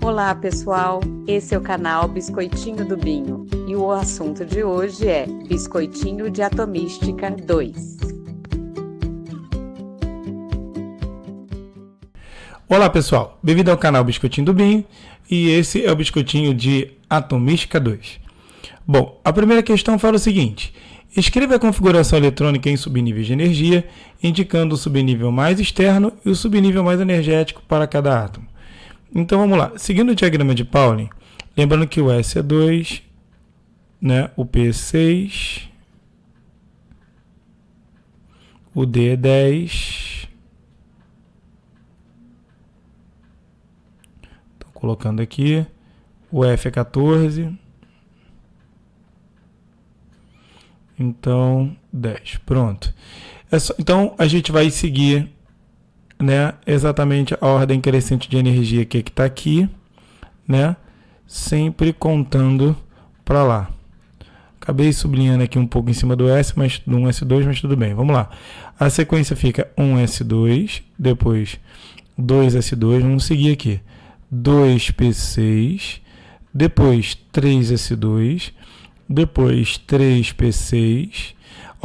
Olá pessoal, esse é o canal Biscoitinho do Binho e o assunto de hoje é Biscoitinho de Atomística 2. Olá pessoal, bem-vindo ao canal Biscoitinho do Binho e esse é o Biscoitinho de Atomística 2. Bom, a primeira questão fala o seguinte: escreva a configuração eletrônica em subníveis de energia, indicando o subnível mais externo e o subnível mais energético para cada átomo. Então vamos lá, seguindo o diagrama de Pauling, lembrando que o S é 2, né, o P é 6, o D é 10, estou colocando aqui, o F é 14, então 10, pronto. Então a gente vai seguir, né, exatamente a ordem crescente de energia que está aqui, né, sempre contando para lá. Acabei sublinhando aqui um pouco em cima do S, mas do 1S2, mas tudo bem. Vamos lá. A sequência fica 1S2, depois 2S2, vamos seguir aqui. 2P6, depois 3S2, depois 3P6.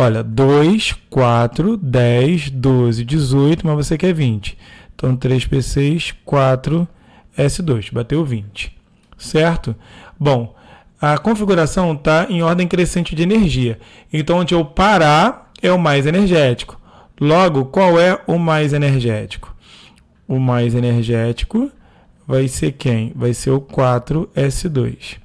Olha, 2, 4, 10, 12, 18, mas você quer 20. Então, 3P6, 4S2, bateu 20, certo? Bom, a configuração está em ordem crescente de energia. Então, onde eu parar é o mais energético. Logo, qual é o mais energético? O mais energético vai ser quem? Vai ser o 4S2.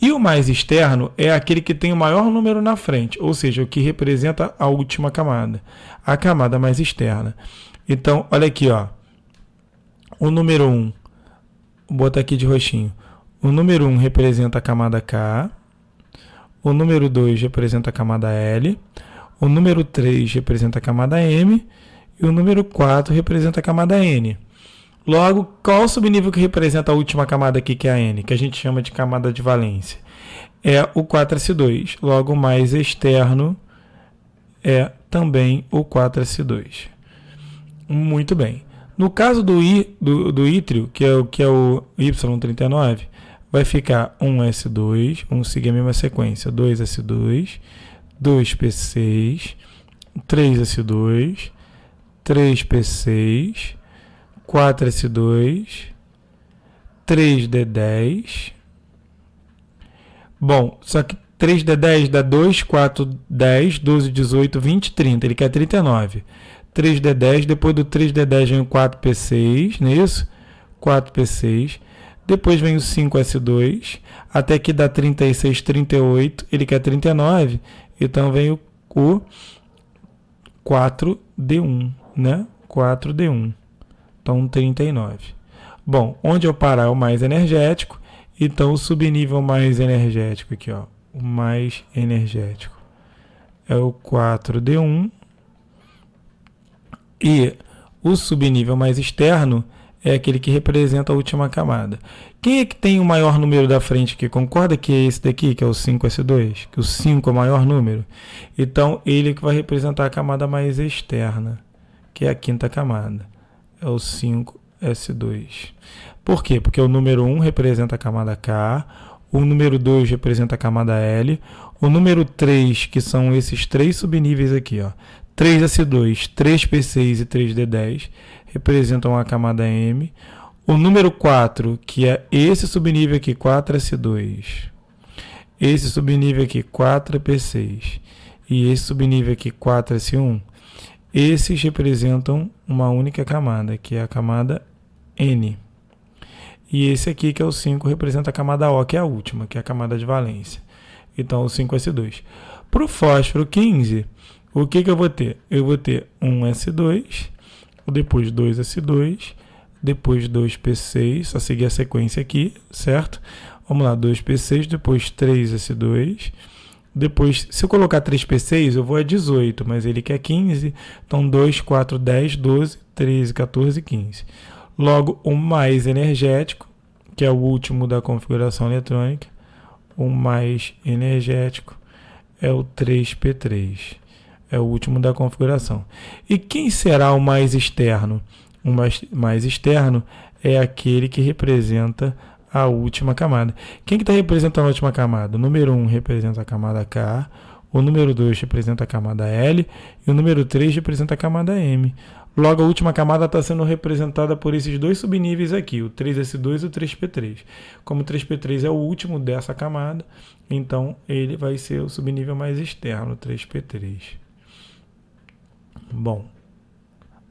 E o mais externo é aquele que tem o maior número na frente, ou seja, o que representa a última camada, a camada mais externa. Então, olha aqui, ó, o número 1, vou botar aqui de roxinho, o número 1 representa a camada K, o número 2 representa a camada L, o número 3 representa a camada M e o número 4 representa a camada N. Logo, qual o subnível que representa a última camada aqui, que é a N, que a gente chama de camada de valência? É o 4S2. Logo, o mais externo é também o 4S2. Muito bem. No caso do ítrio, que é o Y39, vai ficar 1S2, vamos seguir a mesma sequência, 2S2, 2P6, 3S2, 3P6, 4S2, 3D10. Bom, só que 3D10 dá 2, 4, 10, 12, 18, 20, 30. Ele quer 39. 3D10, depois do 3D10 vem o 4P6, não é isso? 4P6. Depois vem o 5S2, até que dá 36, 38. Ele quer 39. Então vem o 4D1, né? 4D1. Então, 39. Bom, onde eu parar é o mais energético. Então, o subnível mais energético aqui, ó, o mais energético é o 4D1. E o subnível mais externo é aquele que representa a última camada. Quem é que tem o maior número da frente aqui? Concorda que é esse daqui, que é o 5S2? Que o 5 é o maior número? Então, ele que vai representar a camada mais externa, que é a quinta camada. É o 5S2. Por quê? Porque o número 1 representa a camada K, o número 2 representa a camada L, o número 3, que são esses três subníveis aqui, ó, 3S2, 3P6 e 3D10, representam a camada M, o número 4, que é esse subnível aqui, 4S2, esse subnível aqui, 4P6, e esse subnível aqui, 4S1, esses representam uma única camada, que é a camada N. E esse aqui, que é o 5, representa a camada O, que é a última, que é a camada de valência. Então, o 5S2. Para o fósforo 15, o que eu vou ter? Eu vou ter 1S2, depois 2S2, depois 2P6, só seguir a sequência aqui, certo? Vamos lá, 2P6, depois 3S2, depois, se eu colocar 3P6, eu vou a 18, mas ele quer 15, então 2, 4, 10, 12, 13, 14, 15. Logo, o mais energético, que é o último da configuração eletrônica, o mais energético é o 3P3, é o último da configuração. E quem será o mais externo? O mais externo é aquele que representa a última camada. Quem que está representando a última camada? O número 1 representa a camada K, o número 2 representa a camada L e o número 3 representa a camada M. Logo, a última camada está sendo representada por esses dois subníveis aqui, o 3S2 e o 3P3. Como o 3P3 é o último dessa camada, então ele vai ser o subnível mais externo, o 3P3. Bom,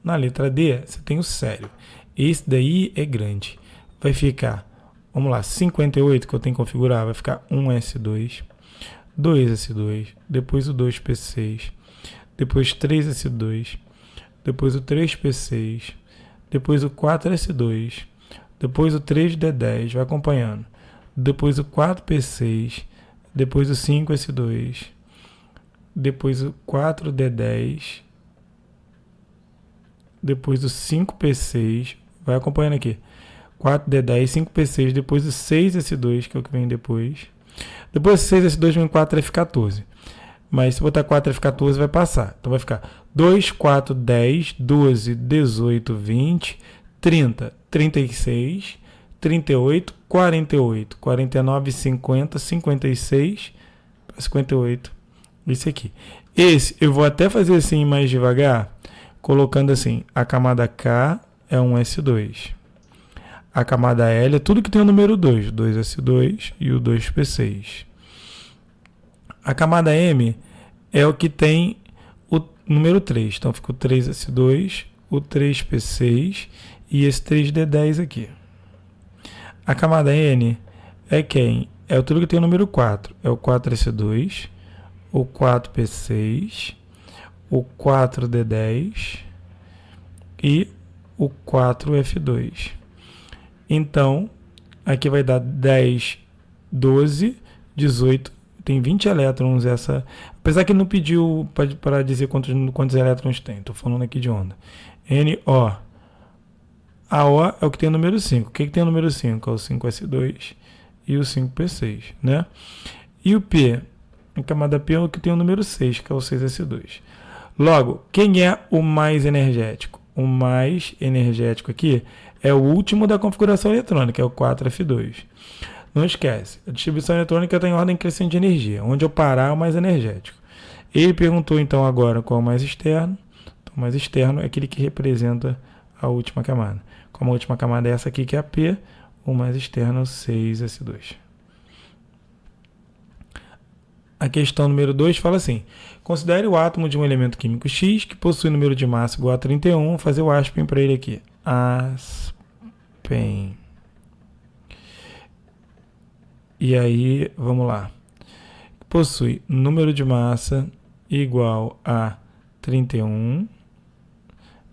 na letra D, você tem o sério. Esse daí é grande. Vai ficar, vamos lá, 58 que eu tenho que configurar, vai ficar 1S2, 2S2, depois o 2P6, depois 3S2, depois o 3P6, depois o 4S2, depois o 3D10, vai acompanhando, depois o 4P6, depois o 5S2, depois o 4D10, depois o 5P6, vai acompanhando aqui, 4D10, 5P6, depois o 6S2, que é o que vem depois. Depois do 6S2 vem 4F14. Mas se botar 4F14 vai passar. Então vai ficar 2, 4, 10, 12, 18, 20, 30, 36, 38, 48, 49, 50, 56, 58. Esse aqui. Esse eu vou até fazer assim mais devagar, colocando assim, a camada K é um S2. A camada L é tudo que tem o número 2, 2S2 e o 2P6. A camada M é o que tem o número 3. Então fica o 3S2, o 3P6 e esse 3D10 aqui. A camada N é quem? É tudo que tem o número 4. É o 4S2, o 4P6, o 4D10 e o 4F2. Então, aqui vai dar 10, 12, 18, tem 20 elétrons essa. Apesar que ele não pediu para dizer quantos elétrons tem, estou falando aqui de onda. NO. A O é o que tem o número 5. O que tem o número 5? É o 5S2 e o 5P6, né? E o P, a camada P é o que tem o número 6, que é o 6S2. Logo, quem é o mais energético? O mais energético aqui é o último da configuração eletrônica, é o 4F2. Não esquece, a distribuição eletrônica está em ordem crescente de energia. Onde eu parar é o mais energético. Ele perguntou então agora qual é o mais externo. Então, o mais externo é aquele que representa a última camada. Como a última camada é essa aqui, que é a P, o mais externo é o 6S2. A questão número 2 fala assim: considere o átomo de um elemento químico X que possui número de massa igual a 31. Fazer o aspen para ele aqui. Aspen. E aí, vamos lá. Possui número de massa igual a 31.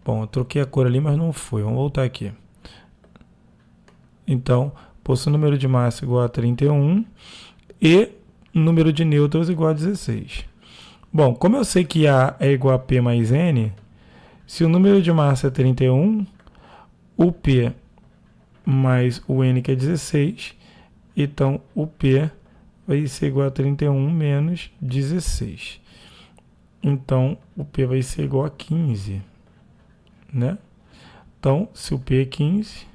Bom, eu troquei a cor ali, mas não foi. Vamos voltar aqui. Então, possui número de massa igual a 31 e número de nêutrons igual a 16. Bom, como eu sei que A é igual a P mais N, se o número de massa é 31, o P mais o N, que é 16, então o P vai ser igual a 31 menos 16. Então, o P vai ser igual a 15, né? Então, se o P é 15,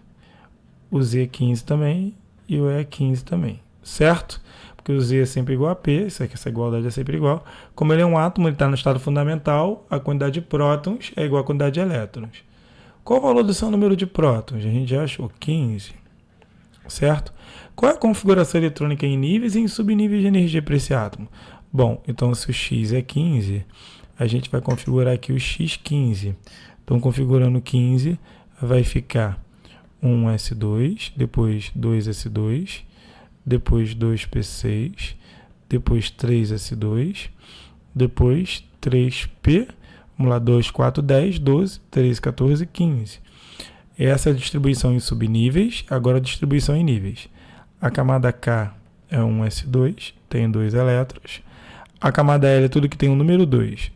o Z é 15 também e o E é 15 também, certo? Porque o Z é sempre igual a P, essa igualdade é sempre igual. Como ele é um átomo, ele está no estado fundamental, a quantidade de prótons é igual à quantidade de elétrons. Qual o valor do seu número de prótons? A gente já achou 15, certo? Qual é a configuração eletrônica em níveis e em subníveis de energia para esse átomo? Bom, então se o X é 15, a gente vai configurar aqui o X15. Então, configurando 15, vai ficar 1S2, depois 2S2, depois 2P6, depois 3S2, depois 3P, vamos lá, 2, 4, 10, 12, 13, 14, 15. Essa é a distribuição em subníveis, agora a distribuição em níveis. A camada K é 1S2, tem 2 elétrons. A camada L é tudo que tem o número 2,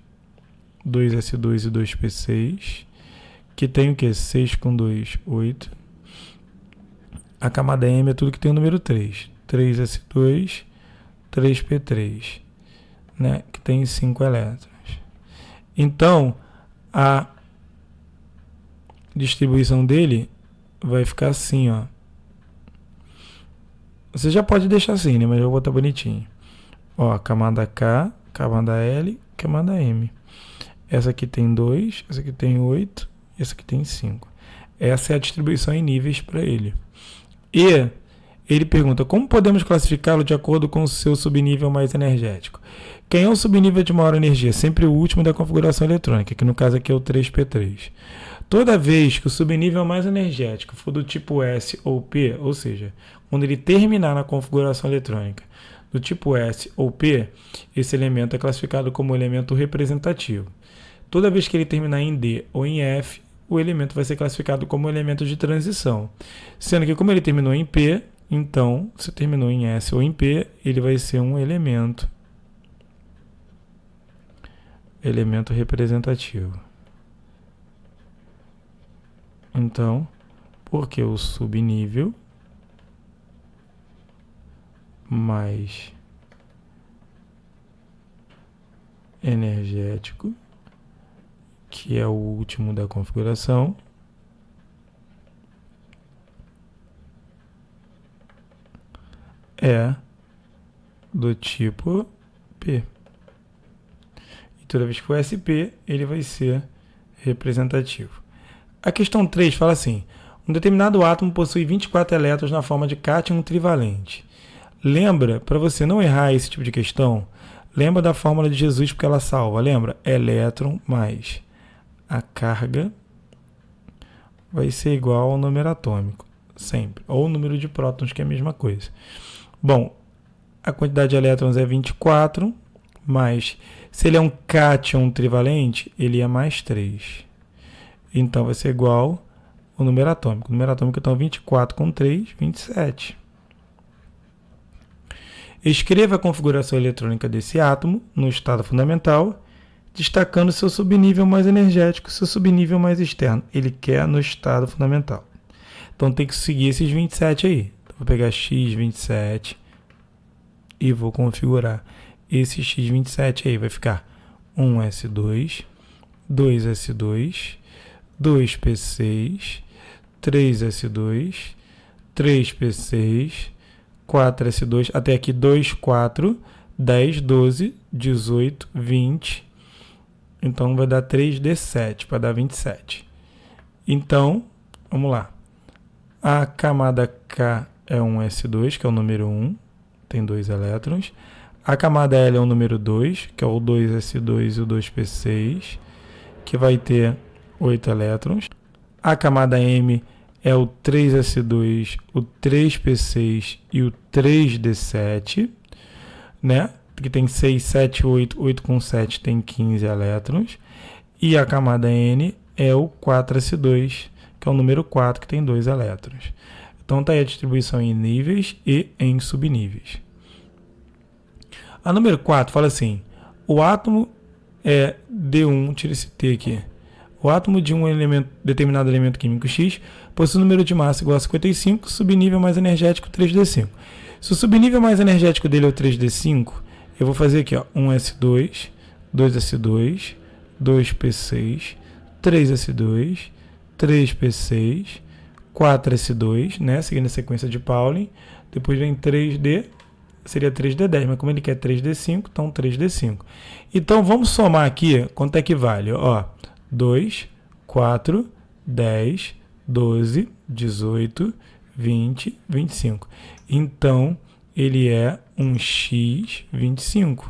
2S2 e 2P6, que tem o que? 6 com 2, 8. A camada M é tudo que tem o número 3, 3S2, 3P3, né? Que tem 5 elétrons. Então, a distribuição dele vai ficar assim, ó. Você já pode deixar assim, né? Mas eu vou botar bonitinho. Ó, camada K, camada L, camada M. Essa aqui tem 2, essa aqui tem 8, essa aqui tem 5. Essa é a distribuição em níveis para ele. E ele pergunta, como podemos classificá-lo de acordo com o seu subnível mais energético? Quem é o subnível de maior energia? Sempre o último da configuração eletrônica, que no caso aqui é o 3P3. Toda vez que o subnível mais energético for do tipo S ou P, ou seja, quando ele terminar na configuração eletrônica do tipo S ou P, esse elemento é classificado como elemento representativo. Toda vez que ele terminar em D ou em F, o elemento vai ser classificado como elemento de transição. Sendo que como ele terminou em P, então, se terminou em S ou em P, ele vai ser um elemento representativo. Então, porque o subnível mais energético, que é o último da configuração, é do tipo P. E toda vez que for SP, ele vai ser representativo. A questão 3 fala assim, um determinado átomo possui 24 elétrons na forma de cátion trivalente. Lembra, para você não errar esse tipo de questão, lembra da fórmula de Jesus porque ela salva. Lembra? Elétron mais a carga vai ser igual ao número atômico, sempre. Ou o número de prótons, que é a mesma coisa. Bom, a quantidade de elétrons é 24, mas se ele é um cátion trivalente, ele é mais 3. Então vai ser igual ao número atômico. O número atômico então 24 com 3, 27. Escreva a configuração eletrônica desse átomo no estado fundamental, destacando seu subnível mais energético e seu subnível mais externo. Ele quer no estado fundamental. Então tem que seguir esses 27 aí. Então, vou pegar x27 e vou configurar esse x27 aí. Vai ficar 1s2, 2s2, 2p6, 3s2, 3p6, 4s2, até aqui 2, 4, 10, 12, 18, 20. Então vai dar 3d7 para dar 27. Então, vamos lá. A camada K é um S2, que é o número 1, tem 2 elétrons. A camada L é o número 2, que é o 2s2 e o 2p6, que vai ter 8 elétrons. A camada M é o 3s2, o 3p6 e o 3d7, né? Que tem 6, 7, 8, 8 com 7 tem 15 elétrons. E a camada N é o 4s2, que é o número 4, que tem 2 elétrons. Então está aí a distribuição em níveis e em subníveis. A número 4 fala assim, o átomo é D1, tira esse T aqui. O átomo de um determinado elemento químico X possui um número de massa igual a 55, subnível mais energético 3d5. Se o subnível mais energético dele é o 3d5, eu vou fazer aqui, ó, 1s2, 2s2, 2p6, 3s2, 3p6, 4s2, né? Seguindo a sequência de Pauling. Depois vem 3d, seria 3d10, mas como ele quer 3d5, então 3d5. Então vamos somar aqui quanto é que vale, ó. 2, 4, 10, 12, 18, 20, 25. Então, ele é um X25.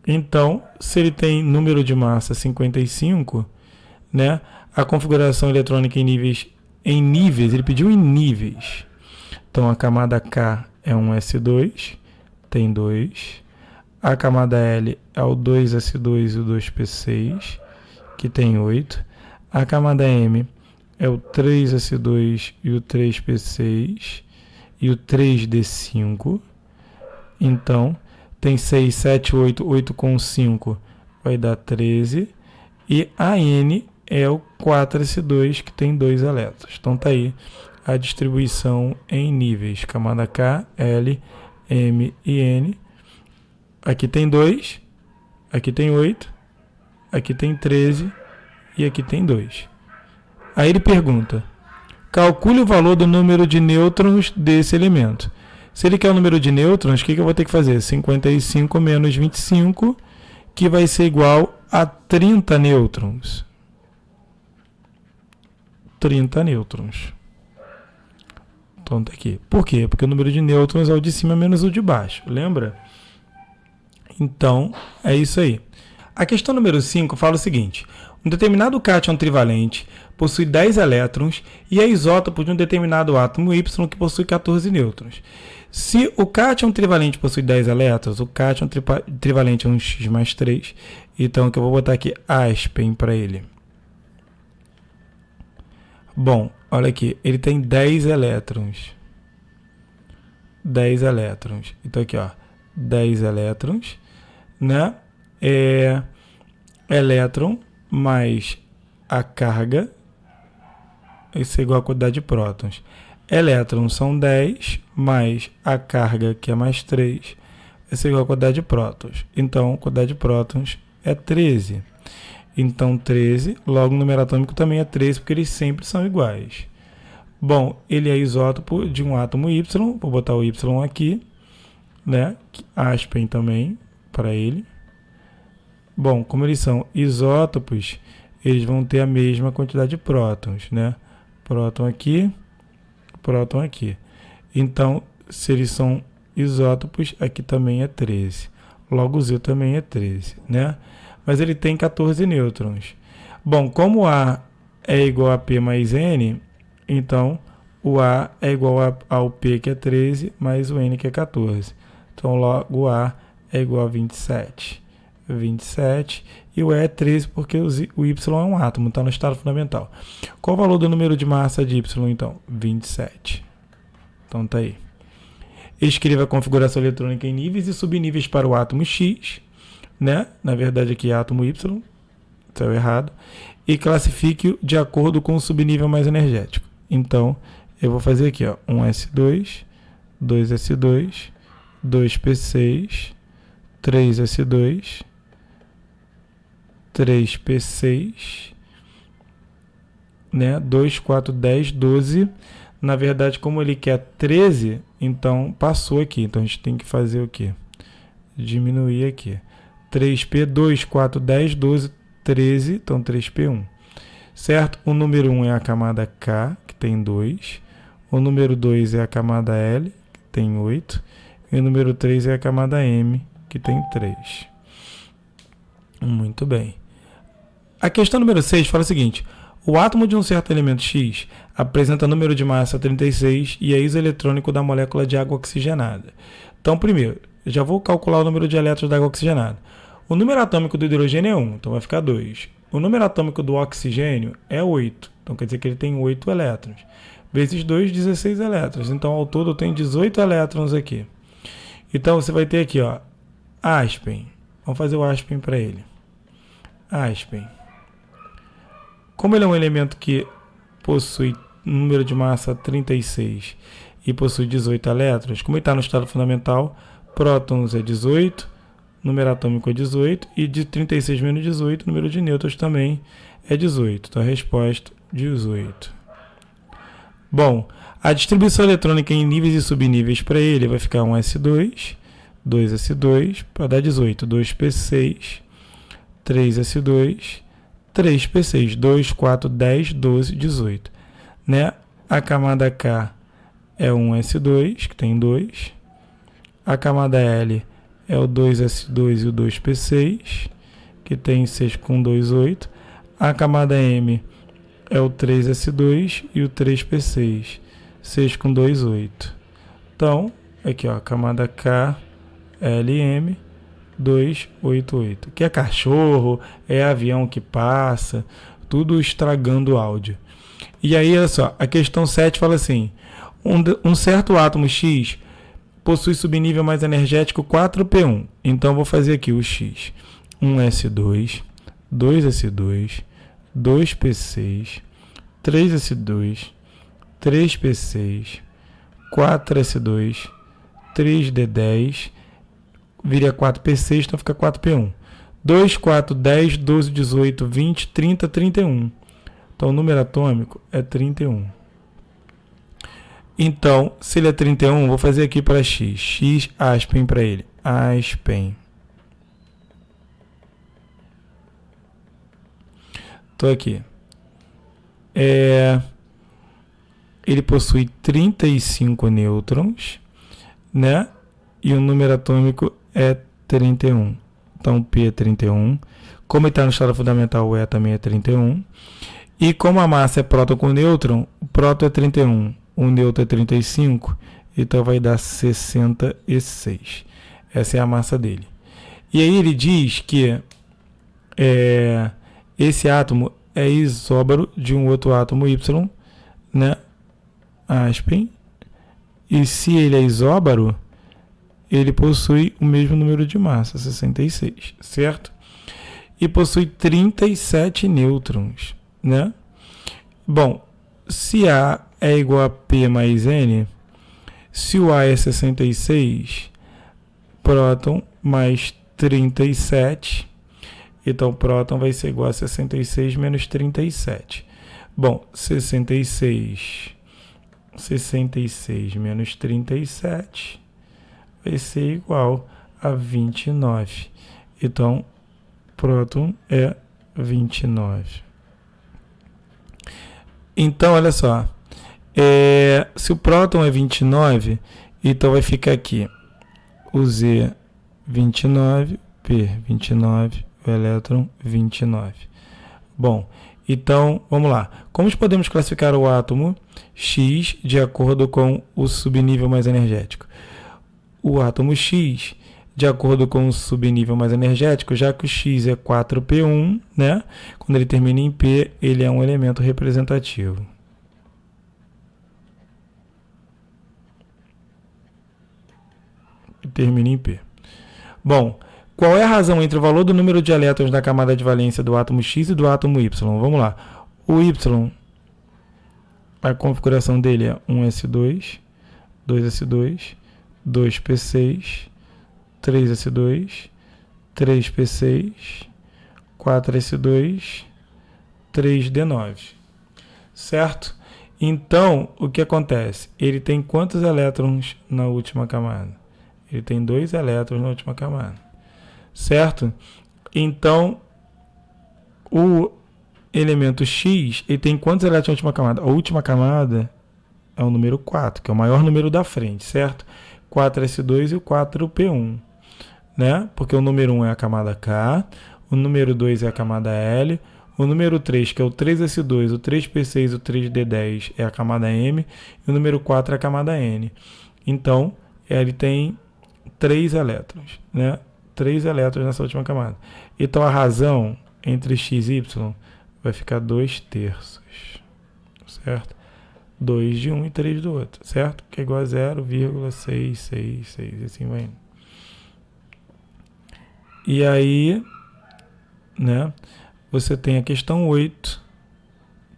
Então, se ele tem número de massa 55, né, a configuração eletrônica em níveis, ele pediu em níveis. Então, a camada K é um S2, tem 2. A camada L é o 2S2 e o 2P6, que tem 8. A camada M é o 3S2 e o 3P6 e o 3D5. Então, tem 6, 7, 8, 8 com 5 vai dar 13. E a N é o 4S2, que tem 2 elétrons. Então, tá aí a distribuição em níveis. Camada K, L, M e N. Aqui tem 2, aqui tem 8, aqui tem 13 e aqui tem 2. Aí ele pergunta, Calcule o valor do número de nêutrons desse elemento. Se ele quer o número de nêutrons, o que eu vou ter que fazer? 55 menos 25, que vai ser igual a 30 nêutrons. 30 nêutrons. Então tá aqui. Por quê? Porque o número de nêutrons é o de cima menos o de baixo. Lembra? Então, é isso aí. A questão número 5 fala o seguinte. Um determinado cátion trivalente possui 10 elétrons e é isótopo de um determinado átomo Y que possui 14 nêutrons. Se o cátion trivalente possui 10 elétrons, o cátion trivalente é um X mais 3. Então, que eu vou botar aqui aspen para ele. Bom, olha aqui, ele tem 10 elétrons. 10 elétrons. Então aqui, ó, 10 elétrons, né? Elétron mais a carga, isso é igual a quantidade de prótons. Elétrons são 10, mais a carga, que é mais 3, isso é igual a quantidade de prótons. Então, a quantidade de prótons é 13. Então, 13, logo o número atômico também é 13, porque eles sempre são iguais. Bom, ele é isótopo de um átomo Y, vou botar o Y aqui, né? Aspen também, para ele. Bom, como eles são isótopos, eles vão ter a mesma quantidade de prótons, né? Próton aqui, próton aqui. Então, se eles são isótopos, aqui também é 13. Logo, o Z também é 13, né? Mas ele tem 14 nêutrons. Bom, como A é igual a P mais N, então o A é igual ao P, que é 13, mais o N, que é 14. Então, logo o A é igual a 27. 27. E o E é 13, porque o Y é um átomo, está no estado fundamental. Qual o valor do número de massa de Y, então? 27. Então, tá aí. Escreva a configuração eletrônica em níveis e subníveis para o átomo X, né? Na verdade, aqui é átomo Y, saiu errado. E classifique-o de acordo com o subnível mais energético. Então, eu vou fazer aqui, ó, 1s2, 2s2, 2p6, 3s2, 3p6, né? 2, 4, 10, 12. Na verdade, como ele quer 13, então passou aqui. Então, a gente tem que fazer o quê? Diminuir aqui. 3p, 2, 4, 10, 12, 13. Então, 3p1. Certo? O número 1 é a camada K, que tem 2. O número 2 é a camada L, que tem 8. E o número 3 é a camada M, que tem 3. Muito bem. A questão número 6 fala o seguinte. O átomo de um certo elemento X apresenta número de massa 36 e é isoeletrônico da molécula de água oxigenada. Então, primeiro, eu já vou calcular o número de elétrons da água oxigenada. O número atômico do hidrogênio é 1, então vai ficar 2. O número atômico do oxigênio é 8, então quer dizer que ele tem 8 elétrons. Vezes 2, 16 elétrons. Então, ao todo, eu tenho 18 elétrons aqui. Então, você vai ter aqui, ó, aspen. Vamos fazer o aspen para ele. Aspen. Como ele é um elemento que possui um número de massa 36 e possui 18 elétrons, como ele está no estado fundamental, prótons é 18, número atômico é 18, e de 36 menos 18, o número de nêutrons também é 18. Então, a resposta, 18. Bom, a distribuição eletrônica em níveis e subníveis para ele vai ficar 1s2, 2s2, para dar 18, 2p6, 3s2, 3p6, 2, 4, 10, 12, 18. Né? A camada K é 1s2, que tem 2. A camada L é o 2s2 e o 2p6, que tem 6 com 2, 8. A camada M é o 3s2 e o 3p6, 6 com 2, 8. Então, aqui, ó, camada K, L, M, 288. Que é cachorro, é avião que passa, tudo estragando o áudio. E aí, olha só, a questão 7 fala assim, um certo átomo X possui subnível mais energético 4p1. Então, vou fazer aqui o X. 1s2, 2s2, 2p6, 3s2, 3p6, 4s2, 3d10, viria 4p6, então fica 4p1. 2, 4, 10, 12, 18, 20, 30, 31. Então, o número atômico é 31. Então, se ele é 31, vou fazer aqui para x. X aspen para ele. Aspen. Estou aqui. Ele possui 35 nêutrons, né? E o número atômico é 31. Então, P é 31. Como ele está no estado fundamental, o E também é 31. E como a massa é próton com nêutron, o próton é 31. O nêutron é 35. Então, vai dar 66. Essa é a massa dele. E aí ele diz que esse átomo é isóbaro de um outro átomo Y, né? Aspen. E se ele é isóbaro, ele possui o mesmo número de massa, 66, certo? E possui 37 nêutrons, né? Bom, se A é igual a P mais N, se o A é 66, próton mais 37, então próton vai ser igual a 66 menos 37. Bom, 66 menos 37 vai ser igual a 29. Então, próton é 29. Então, olha só. Se o próton é 29, então vai ficar aqui o Z 29, P 29, o elétron 29. Bom, então, vamos lá. Como podemos classificar o átomo X de acordo com o subnível mais energético? O átomo X, de acordo com o subnível mais energético, já que o X é 4p1, né? Quando ele termina em P, ele é um elemento representativo. Termina em P. Bom, qual é a razão entre o valor do número de elétrons da camada de valência do átomo X e do átomo Y? Vamos lá. O Y, a configuração dele é 1s2, 2s2, 2p6, 3s2, 3p6, 4s2, 3d9. Certo? Então, o que acontece? Ele tem quantos elétrons na última camada? Ele tem 2 elétrons na última camada. Certo? Então, o elemento X, ele tem quantos elétrons na última camada? A última camada é o número 4, que é o maior número da frente, certo? 4s2 e o 4p1, né? Porque o número 1 é a camada K, o número 2 é a camada L, o número 3, que é o 3s2, o 3p6 e o 3d10 é a camada M, e o número 4 é a camada N. Então, ele tem 3 elétrons, né? 3 elétrons nessa última camada. Então, a razão entre x e y vai ficar 2/3, certo? 2 de um e 3 do outro, certo? Que é igual a 0,666, assim vai indo. E aí, né, você tem a questão 8,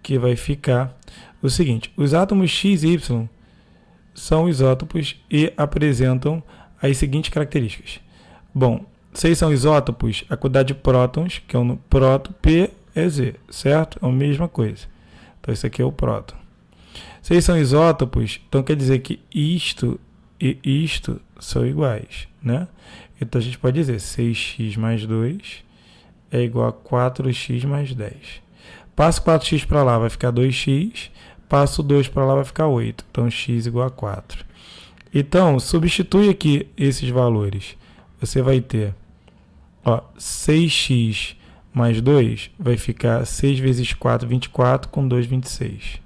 que vai ficar o seguinte: os átomos X e Y são isótopos e apresentam as seguintes características. Bom, se eles são isótopos, a quantidade de prótons, que é o próton, P é Z, certo? É a mesma coisa. Então, isso aqui é o próton. Se eles são isótopos, então quer dizer que isto e isto são iguais, né? Então, a gente pode dizer 6x mais 2 é igual a 4x mais 10. Passo 4x para lá, vai ficar 2x. Passo 2 para lá, vai ficar 8. Então, x igual a 4. Então, substitui aqui esses valores. Você vai ter 6x mais 2 vai ficar 6 vezes 4, 24, com 2, 26.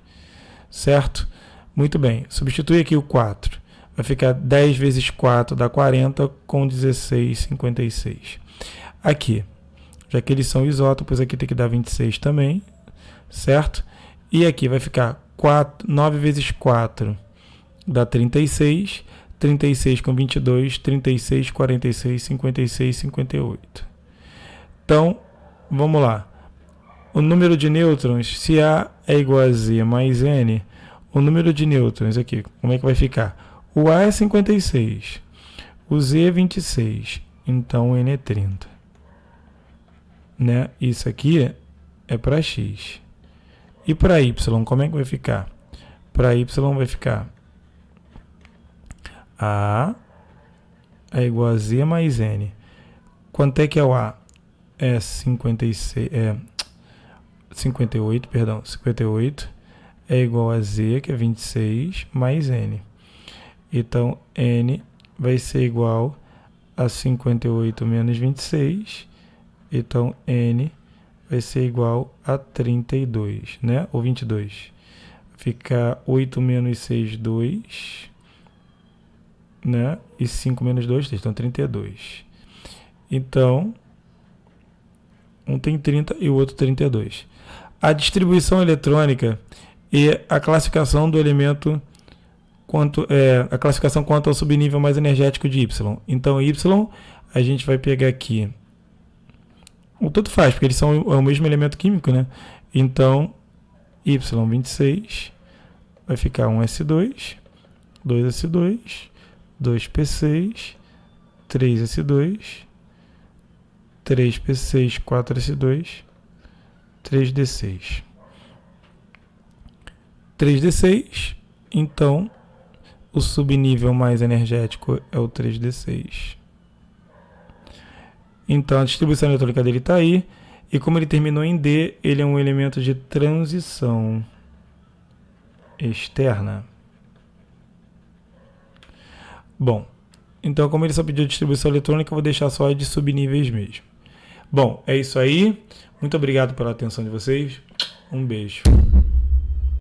Certo? Muito bem. Substitui aqui o 4. Vai ficar 10 vezes 4 dá 40, com 16, 56. Aqui, já que eles são isótopos, aqui tem que dar 26 também. Certo? E aqui vai ficar 9 vezes 4 dá 36. 36 com 22, 36, 46, 56, 58. Então, vamos lá. O número de nêutrons, se A é igual a Z mais N, o número de nêutrons aqui, como é que vai ficar? O A é 56, o Z é 26, então o N é 30. Né? Isso aqui é para X. E para Y, como é que vai ficar? Para Y vai ficar A é igual a Z mais N. Quanto é que é o A? É 58, perdão. 58 é igual a Z, que é 26, mais N. Então, N vai ser igual a 58 menos 26. Então, N vai ser igual a 32, né? Ou 22. Fica 8 menos 6, 2. Né? E 5 menos 2, então 32. Então, um tem 30 e o outro 32. A distribuição eletrônica e a classificação do elemento a classificação quanto ao subnível mais energético de Y. Então, Y, a gente vai pegar aqui. O tanto faz, porque eles são o mesmo elemento químico, né? Então, Y26 vai ficar 1S2, 2S2, 2P6, 3S2, 3P6, 4S2, 3D6. 3D6, então o subnível mais energético é o 3D6. Então a distribuição eletrônica dele está aí, e como ele terminou em D, ele é um elemento de transição externa. Bom, então como ele só pediu distribuição eletrônica, eu vou deixar só de subníveis mesmo. Bom, é isso aí. Muito obrigado pela atenção de vocês. Um beijo.